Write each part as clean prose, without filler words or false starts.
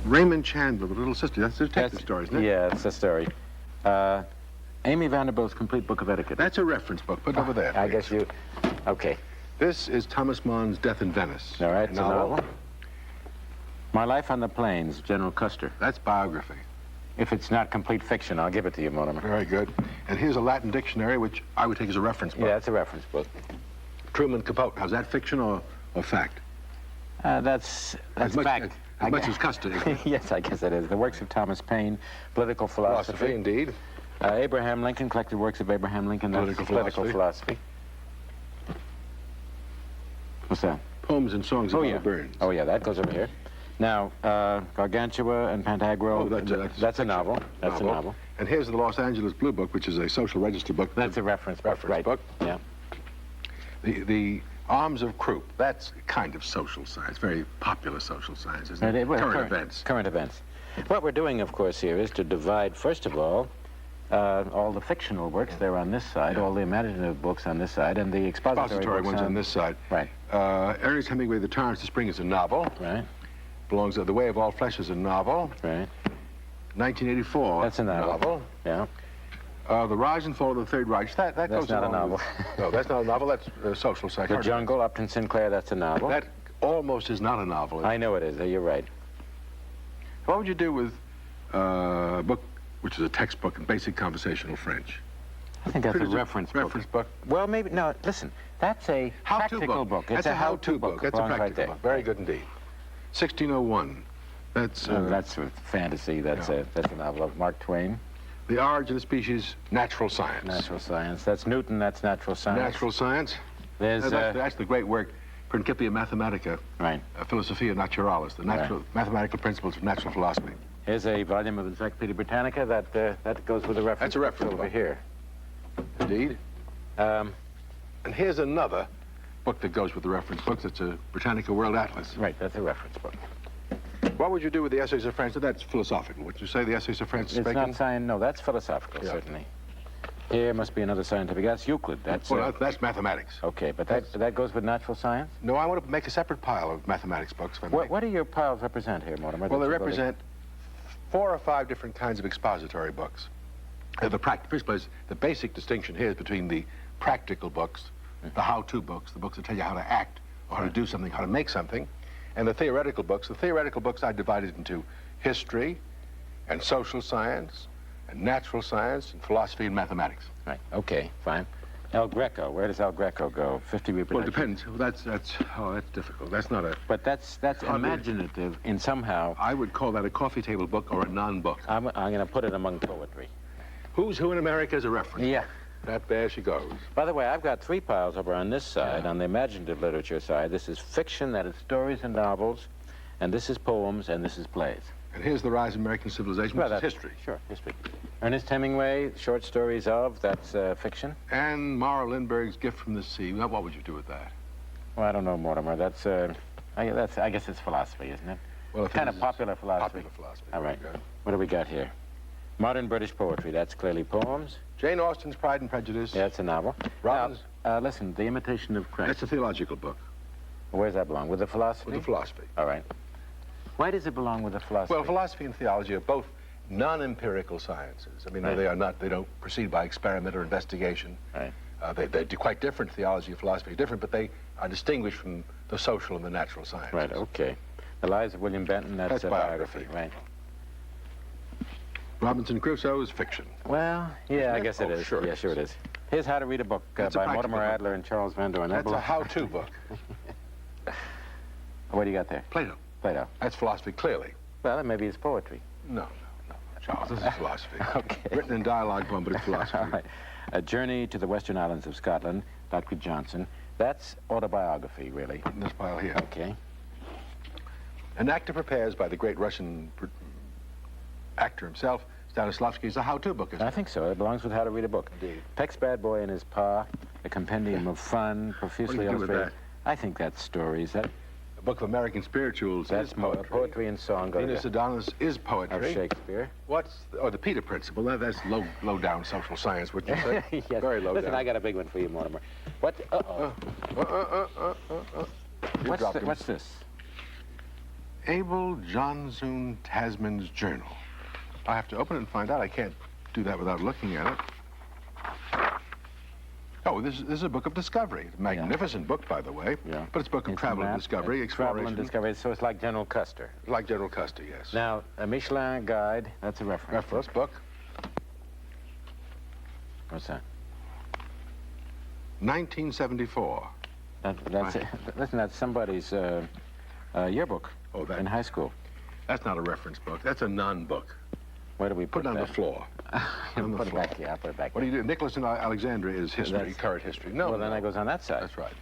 Raymond Chandler, the little sister. That's the detective story, isn't it? Yeah, it's a story. Amy Vanderbilt's Complete Book of Etiquette. That's a reference book. Put it over there. I guess you... Okay. This is Thomas Mann's Death in Venice. All right, it's a novel. My Life on the Plains, General Custer. That's biography. If it's not complete fiction, I'll give it to you, Mortimer. Very good. And here's a Latin dictionary, which I would take as a reference book. Yeah, it's a reference book. Truman Capote. How's that, fiction or fact? That's fact. As much as custody. Yes, I guess it is. The works of Thomas Paine, political philosophy. Philosophy, indeed. Abraham Lincoln, collected works of Abraham Lincoln. That's political philosophy. What's that? Poems and songs of Oliver Burns. Oh, yeah, that goes over here. Now, Gargantua and Pantagruel, that's a novel. That's a novel. And here's the Los Angeles Blue Book, which is a social register book. That's a reference book, right. Yeah. The Arms of Croup, that's kind of social science, very popular social science, isn't it? Current events. Current events. What we're doing, of course, here is to divide, first of all the fictional works, they're on this side, all the imaginative books on this side, and the expository ones on this side. Right. Ernest Hemingway, The Torrents of Spring is a novel. Right. Belongs to The Way of All Flesh is a novel. Right. 1984. That's a novel. Yeah. The Rise and Fall of the Third Reich. That that's goes not a novel. No, that's not a novel. That's social psychology. The Jungle, Upton Sinclair, that's a novel. That almost is not a novel. I know it is. You're right. What would you do with a book which is a textbook in basic conversational French? I think that's a reference book. Well, maybe, no, listen, that's a practical book. That's a how-to book. That's a practical book. Very good indeed. 1601. That's fantasy. That's a novel of Mark Twain. The Origin of Species, Natural Science. Natural Science. That's Newton. That's Natural Science. Natural Science. There's that's the great work, Principia Mathematica. Right. Philosophia Naturalis, the mathematical principles of natural philosophy. Here's a volume of Encyclopedia Britannica that goes with a reference. That's a reference over here. Indeed. And here's another book that goes with the reference books. It's a Britannica World Atlas. Right, that's a reference book. What would you do with the Essays of Francis? That's philosophical. Would you say the Essays of Francis Bacon? It's not science. No, that's philosophical, certainly. Here must be another scientific. That's Euclid. That's mathematics. Okay, but that goes with natural science? No, I want to make a separate pile of mathematics books. What do your piles represent here, Mortimer? Well, they represent 4 or 5 different kinds of expository books. First place, the basic distinction here is between the practical books, the how-to books, the books that tell you how to act, or how to do something, how to make something, and the theoretical books. The theoretical books I divided into history and social science and natural science and philosophy and mathematics. Right, okay, fine. El Greco, where does El Greco go? 50 reproductions? Well, it depends. That's difficult. That's not a... But that's imaginative in somehow... I would call that a coffee table book or a non-book. I'm going to put it among poetry. Who's Who in America is a reference. Yeah. There she goes. By the way, I've got 3 piles over on this side, on the imaginative literature side. This is fiction, that is stories and novels, and this is poems, and this is plays. And here's The Rise of American Civilization, which is history. Sure, history. Ernest Hemingway, short stories of, that's fiction. And Mara Lindbergh's Gift from the Sea. Now, what would you do with that? Well, I don't know, Mortimer. I guess it's philosophy, isn't it? Well, it's kind of popular philosophy. Popular philosophy. All right. What do we got here? Modern British poetry. That's clearly poems. Jane Austen's Pride and Prejudice. Yeah, it's a novel. Robbins. Now, listen, The Imitation of Christ. That's a theological book. Where does that belong? With the philosophy? With the philosophy. All right. Why does it belong with the philosophy? Well, philosophy and theology are both non-empirical sciences. I mean, they are not. They don't proceed by experiment or investigation. Right. They're quite different. Theology and philosophy are different, but they are distinguished from the social and the natural sciences. Right. Okay. The Lives of William Benton. That's a biography. Right. Robinson Crusoe is fiction. Well, yeah, I guess it is. Sure. Yeah, sure it is. Here's How to Read a Book by Mortimer Adler and Charles Van Doren. That's a how-to book. What do you got there? Plato. Plato. That's philosophy, clearly. Well, then maybe it's poetry. No, Charles, this is philosophy. Okay. Written in dialogue form, but it's philosophy. All right. A Journey to the Western Islands of Scotland, Dr. Johnson. That's autobiography, really. In this pile here. Okay. An actor prepares by the great Russian actor himself, Stanislavski, is a how-to book, isn't it? I think so. It belongs with How to Read a Book. Indeed. Peck's Bad Boy and His Pa, a compendium of fun, profusely illustrated. That? I think that's stories. A book of American spirituals is poetry. Poetry and song. Venus Adonis is poetry. Of Shakespeare. The Peter Principle? That's low-down social science, wouldn't you say? Yes. Very low Listen, down. I got a big one for you, Mortimer. What? What's What's this? Abel Johnson Tasman's Journal. I have to open it and find out. I can't do that without looking at it. Oh, this is a book of discovery. A magnificent book, by the way. Yeah. But it's a book of travel and discovery, exploration. Travel and discovery, so it's like General Custer. Like General Custer, yes. Now, a Michelin guide, that's a reference. Reference book. What's that? 1974. That's it. Listen, that's somebody's yearbook in high school. That's not a reference book. That's a non-book. Where do we put it on that? the floor. On the put floor. It back here. I'll put it back. What do you do? Nicholas and Alexandria is history, current history. No. Well, then that goes on that side. That's right.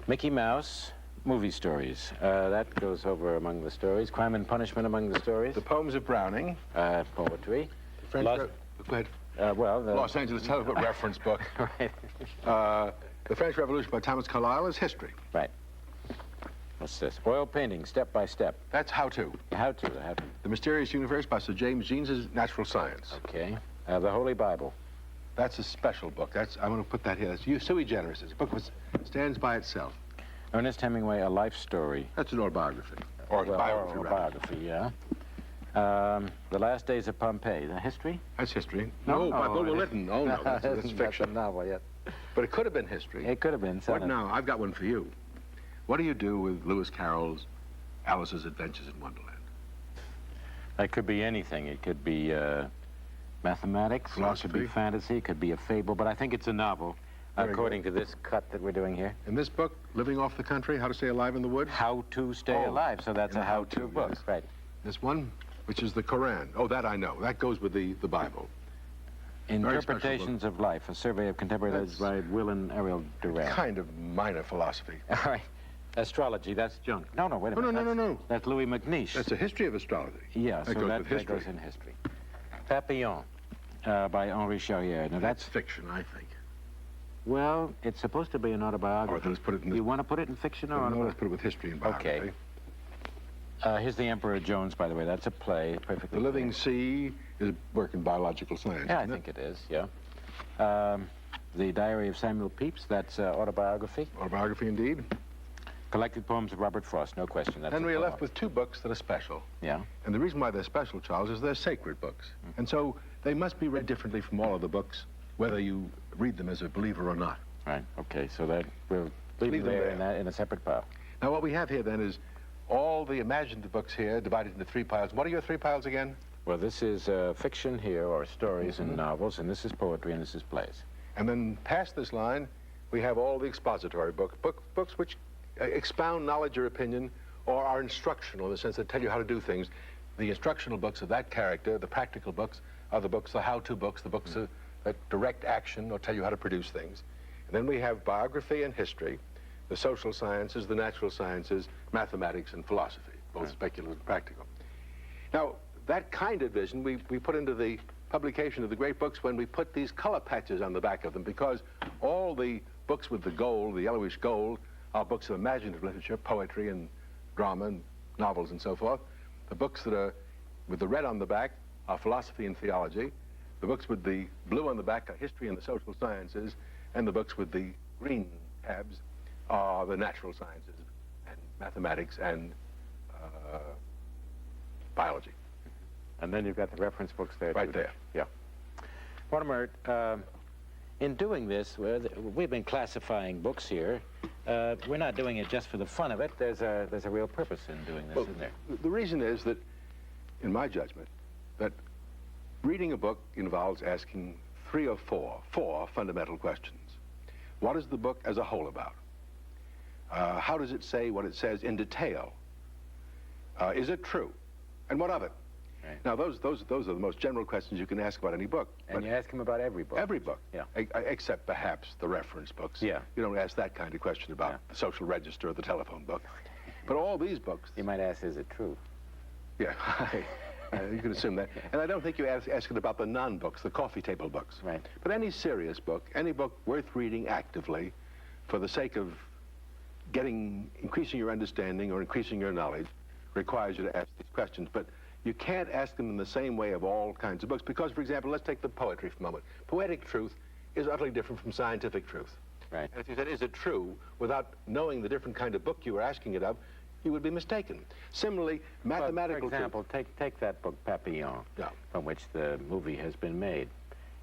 Mickey Mouse, movie stories. That goes over among the stories. Crime and Punishment among the stories. The poems of Browning. Poetry. French. Go ahead. Well, the Los Angeles Telephone reference book. Right. The French Revolution by Thomas Carlyle is history. Right. What's this? Oil painting, step by step. That's how-to. How-to. The Mysterious Universe by Sir James Jeans is natural science. Okay. The Holy Bible. That's a special book. I'm going to put that here. That's sui generis. It's a book which stands by itself. Ernest Hemingway, A Life Story. That's an autobiography. Or biography, yeah. The Last Days of Pompeii. The history? That's history. No, by Bulwer Lytton. Oh, no, that's fiction. That's a novel yet. But it could have been history. It could have been. What now? I've got one for you. What do you do with Lewis Carroll's Alice's Adventures in Wonderland? It could be anything. It could be mathematics, philosophy, it could be fantasy, it could be a fable, but I think it's a novel, according to this cut that we're doing here. In this book, Living Off the Country, How to Stay Alive in the Woods? How to Stay Alive, so that's a how-to book, yes. Right. This one, which is the Koran. Oh, that I know. That goes with the Bible. Interpretations of Life, a survey of contemporary lives by Will and Ariel Durant. Kind of minor philosophy. All right. Astrology, that's junk. No, wait a minute. No. That's Louis MacNeice. That's a history of astrology. Yeah, that so that goes in history. Papillon by Henri Charrier. Now that's fiction, I think. Well, it's supposed to be an autobiography. Or let's put it in You want to put it in fiction or autobiography? No, let's put it with history and biography. Okay. Here's The Emperor Jones, by the way. That's a play, perfectly. The Living Sea is a work in biological science. Yeah, I think it is, yeah. The Diary of Samuel Pepys, that's autobiography. Autobiography, indeed. Collected Poems of Robert Frost, no question. That's and we're left with two books that are special. Yeah. And the reason why they're special, Charles, is they're sacred books. And so they must be read differently from all other books, whether you read them as a believer or not. Right, okay, so that we'll leave them there in a separate pile. Now, what we have here, then, is all the imaginative books here divided into three piles. What are your three piles again? Well, this is fiction here, or stories and novels, and this is poetry, and this is plays. And then past this line, we have all the expository books which expound knowledge or opinion, or are instructional in the sense that tell you how to do things. The instructional books of that character, the practical books, are the books, the how-to books, the books that direct action or tell you how to produce things. And then we have biography and history, the social sciences, the natural sciences, mathematics and philosophy, both speculative and practical. Now, that kind of vision we put into the publication of the great books when we put these color patches on the back of them, because all the books with the gold, the yellowish gold, are books of imaginative literature, poetry and drama and novels and so forth. The books that are with the red on the back are philosophy and theology. The books with the blue on the back are history and the social sciences. And the books with the green tabs are the natural sciences and mathematics and biology. And then you've got the reference books there, right there. Yeah. Mortimer, in doing this, we've been classifying books here. We're not doing it just for the fun of it. There's a real purpose in doing this, isn't there? The reason is that, in my judgment, that reading a book involves asking three or four fundamental questions. What is the book as a whole about? How does it say what it says in detail? Is it true? And what of it? Right. Now, those are the most general questions you can ask about any book. And you ask them about every book. Every book. Yeah. Except perhaps the reference books. Yeah. You don't ask that kind of question about the social register or the telephone book. But all these books... You might ask, is it true? Yeah, you can assume that. And I don't think you ask it about the non-books, the coffee table books. Right. But any serious book, any book worth reading actively for the sake of increasing your understanding or increasing your knowledge requires you to ask these questions. But you can't ask them in the same way of all kinds of books because, for example, let's take the poetry for a moment. Poetic truth is utterly different from scientific truth. Right. And if you said, is it true, without knowing the different kind of book you were asking it of, you would be mistaken. Similarly, mathematical For example, take that book, Papillon, Yeah. from which the movie has been made.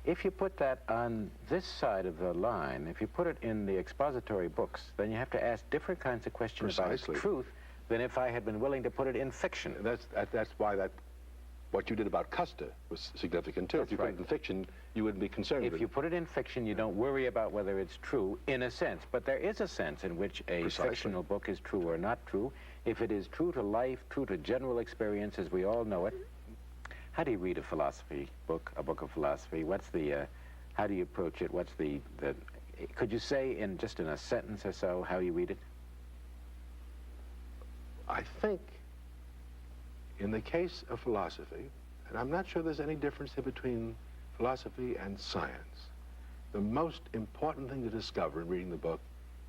If you put that on this side of the line, if you put it in the expository books, then you have to ask different kinds of questions about its Precisely. truth than if I had been willing to put it in fiction. That's why what you did about Custer was significant too. That's If you put right. it in fiction, you wouldn't be concerned with If you it. put it in fiction, you don't worry about whether it's true, in a sense. But there is a sense in which a Precisely. fictional book is true or not true. If it is true to life, true to general experience as we all know it. How do you read a philosophy book, a book of philosophy? What's the, how do you approach it? What's the, could you say in just in a sentence or so how you read it? I think in the case of philosophy, and I'm not sure there's any difference here between philosophy and science, the most important thing to discover in reading the book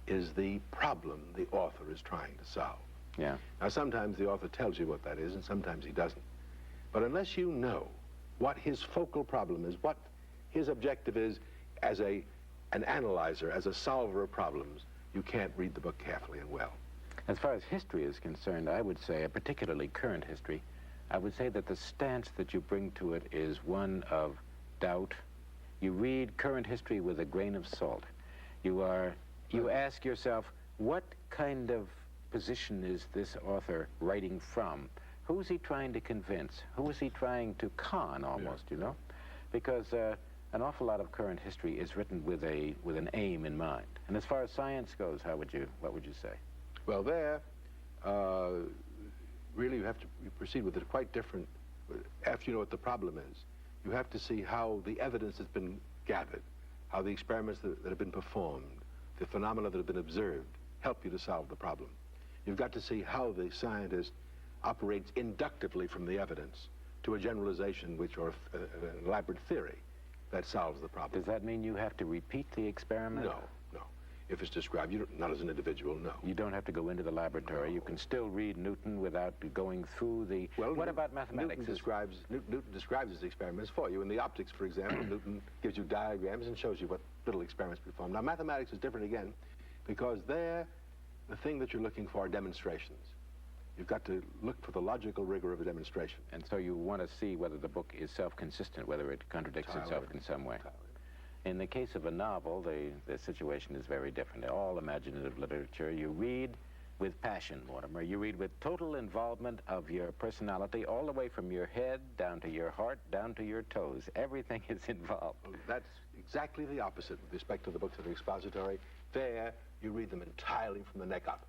is the problem the author is trying to solve. Yeah. Now, sometimes the author tells you what that is, and sometimes he doesn't. But unless you know what his focal problem is, what his objective is as an analyzer, as a solver of problems, you can't read the book carefully and well. As far as history is concerned, I would say, particularly current history, I would say that the stance that you bring to it is one of doubt. You read current history with a grain of salt. You ask yourself, what kind of position is this author writing from? Who's he trying to convince? Who is he trying to con, almost, you know? Because an awful lot of current history is written with an aim in mind. And as far as science goes, what would you say? Well, there, really you have to proceed with it quite different. After you know what the problem is, you have to see how the evidence has been gathered, how the experiments that have been performed, the phenomena that have been observed, help you to solve the problem. You've got to see how the scientist operates inductively from the evidence to a generalization or an elaborate theory that solves the problem. Does that mean you have to repeat the experiment? No. If it's described, not as an individual, no. You don't have to go into the laboratory. No. You can still read Newton without going through the... Well, what about mathematics? Newton describes his experiments for you. In the optics, for example, Newton gives you diagrams and shows you what little experiments performed. Now, mathematics is different again, because there, the thing that you're looking for are demonstrations. You've got to look for the logical rigor of a demonstration. And so you want to see whether the book is self-consistent, whether it contradicts itself in some way. Entirely. In the case of a novel, the situation is very different. All imaginative literature, you read with passion, Mortimer. You read with total involvement of your personality, all the way from your head, down to your heart, down to your toes. Everything is involved. Well, that's exactly the opposite with respect to the books that are expository. There, you read them entirely from the neck up.